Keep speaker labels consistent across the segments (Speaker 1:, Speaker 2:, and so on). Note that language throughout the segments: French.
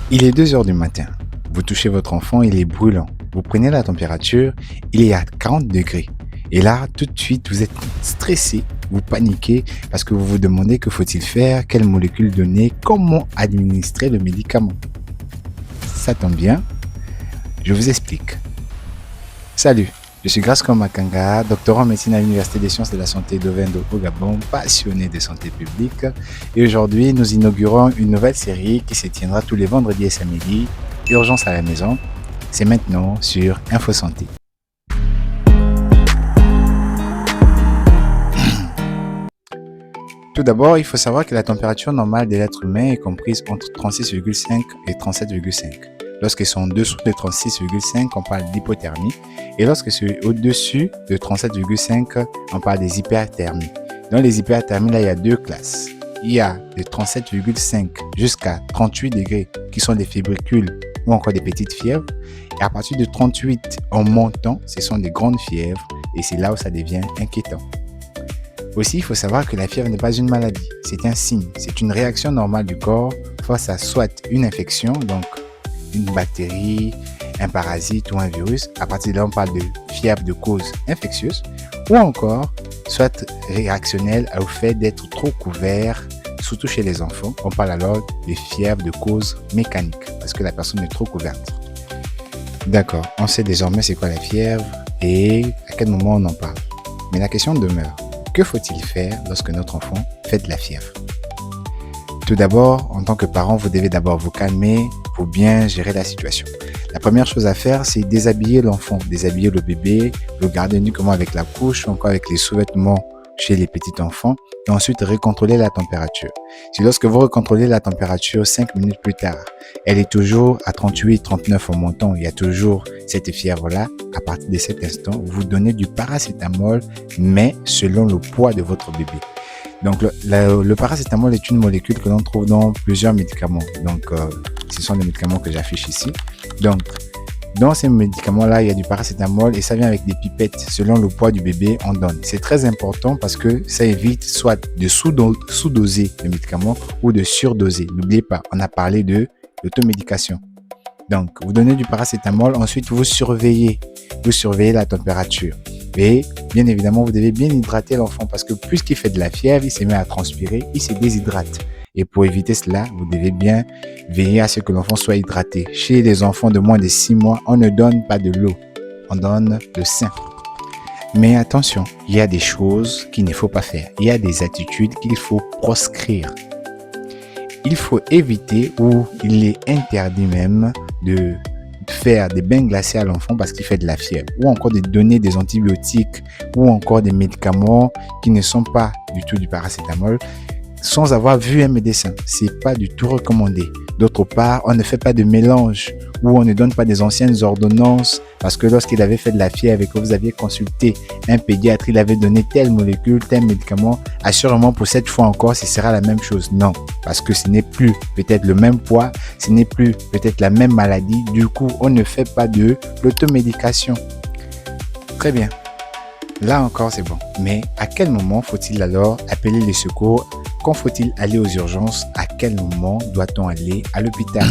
Speaker 1: Il est 2 heures du matin. Vous touchez votre enfant, il est brûlant. Vous prenez la température, il est à 40 degrés. Et là, tout de suite, vous êtes stressé, vous paniquez parce que vous vous demandez que faut-il faire, quelle molécule donner, comment administrer le médicament. Ça tombe bien, je vous explique. Salut, je suis Grasko Makanga, doctorant en médecine à l'Université des sciences de la santé d'Ovendo au Gabon, passionné de santé publique. Et aujourd'hui, nous inaugurons une nouvelle série qui se tiendra tous les vendredis et samedis, Urgence à la maison. C'est maintenant sur Info Santé. Tout d'abord, il faut savoir que la température normale de l'être humain est comprise entre 36,5 et 37,5. Lorsqu'ils sont en dessous de 36,5, on parle d'hypothermie. Et lorsque c'est au-dessus de 37,5, on parle des hyperthermies. Dans les hyperthermies, là, il y a deux classes. Il y a de 37,5 jusqu'à 38 degrés qui sont des fébricules ou encore des petites fièvres. Et à partir de 38 en montant, ce sont des grandes fièvres. Et c'est là où ça devient inquiétant. Aussi, il faut savoir que la fièvre n'est pas une maladie, c'est un signe, c'est une réaction normale du corps face à soit une infection, donc une bactérie, un parasite ou un virus. À partir de là, on parle de fièvre de cause infectieuse, ou encore soit réactionnelle au fait d'être trop couvert, surtout chez les enfants. On parle alors de fièvre de cause mécanique, parce que la personne est trop couverte. D'accord, on sait désormais c'est quoi la fièvre et à quel moment on en parle. Mais la question demeure. Que faut-il faire lorsque notre enfant fait de la fièvre? Tout d'abord, en tant que parent, vous devez d'abord vous calmer pour bien gérer la situation. La première chose à faire, c'est déshabiller l'enfant, déshabiller le bébé, le garder uniquement avec la couche ou encore avec les sous-vêtements chez les petits enfants et ensuite recontrôler la température. Si lorsque vous recontrôlez la température 5 minutes plus tard, elle est toujours à 38, 39 en montant, il y a toujours cette fièvre-là, à partir de cet instant, vous donnez du paracétamol, mais selon le poids de votre bébé. Donc, le paracétamol est une molécule que l'on trouve dans plusieurs médicaments. Donc, ce sont les médicaments que j'affiche ici. Donc, dans ces médicaments-là, il y a du paracétamol et ça vient avec des pipettes. Selon le poids du bébé, on donne. C'est très important parce que ça évite soit de sous-doser le médicament ou de surdoser. N'oubliez pas, on a parlé de l'automédication. Donc, vous donnez du paracétamol, ensuite vous surveillez la température. Et bien évidemment, vous devez bien hydrater l'enfant parce que puisqu'il fait de la fièvre, il se met à transpirer, il se déshydrate. Et pour éviter cela, vous devez bien veiller à ce que l'enfant soit hydraté. Chez les enfants de moins de 6 mois, on ne donne pas de l'eau, on donne le sein. Mais attention, il y a des choses qu'il ne faut pas faire. Il y a des attitudes qu'il faut proscrire. Il faut éviter ou il est interdit même de faire des bains glacés à l'enfant parce qu'il fait de la fièvre ou encore de donner des antibiotiques ou encore des médicaments qui ne sont pas du tout du paracétamol sans avoir vu un médecin. C'est pas du tout recommandé. D'autre part, on ne fait pas de mélange ou on ne donne pas des anciennes ordonnances parce que lorsqu'il avait fait de la fièvre et que vous aviez consulté un pédiatre, il avait donné telle molécule, tel médicament, assurément pour cette fois encore, ce sera la même chose. Non, parce que ce n'est plus peut-être le même poids, ce n'est plus peut-être la même maladie. Du coup, on ne fait pas de l'automédication. Très bien. Là encore, c'est bon. Mais à quel moment faut-il alors appeler les secours? Quand faut-il aller aux urgences? À quel moment doit-on aller à l'hôpital?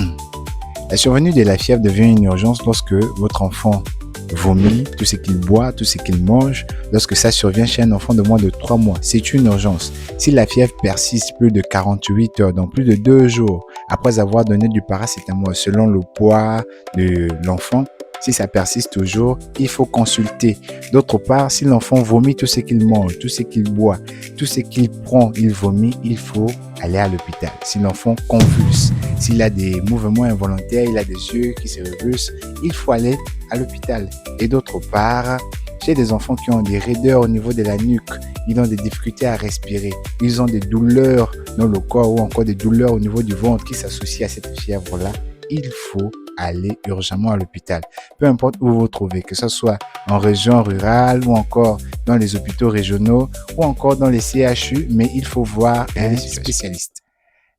Speaker 1: La survenue de la fièvre devient une urgence lorsque votre enfant vomit, tout ce qu'il boit, tout ce qu'il mange. Lorsque ça survient chez un enfant de moins de 3 mois, c'est une urgence. Si la fièvre persiste plus de 48 heures, donc plus de 2 jours, après avoir donné du paracétamol selon le poids de l'enfant, si ça persiste toujours, il faut consulter. D'autre part, si l'enfant vomit tout ce qu'il mange, tout ce qu'il boit, tout ce qu'il prend, il vomit, il faut aller à l'hôpital. Si l'enfant convulse, s'il a des mouvements involontaires, il a des yeux qui se révulsent, il faut aller à l'hôpital. Et d'autre part, chez des enfants qui ont des raideurs au niveau de la nuque, ils ont des difficultés à respirer, ils ont des douleurs dans le corps ou encore des douleurs au niveau du ventre qui s'associent à cette fièvre-là, il faut aller urgemment à l'hôpital. Peu importe où vous vous trouvez, que ce soit en région rurale ou encore dans les hôpitaux régionaux ou encore dans les CHU, mais il faut voir un spécialiste.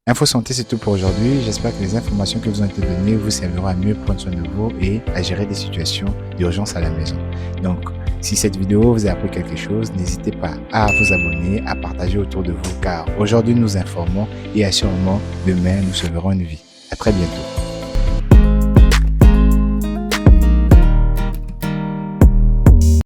Speaker 1: Info Santé, c'est tout pour aujourd'hui. J'espère que les informations qui vous ont été données vous serviront à mieux prendre soin de vous et à gérer des situations d'urgence à la maison. Donc, si cette vidéo vous a appris quelque chose, n'hésitez pas à vous abonner, à partager autour de vous, car aujourd'hui nous informons et assurément demain nous sauverons une vie. À très bientôt.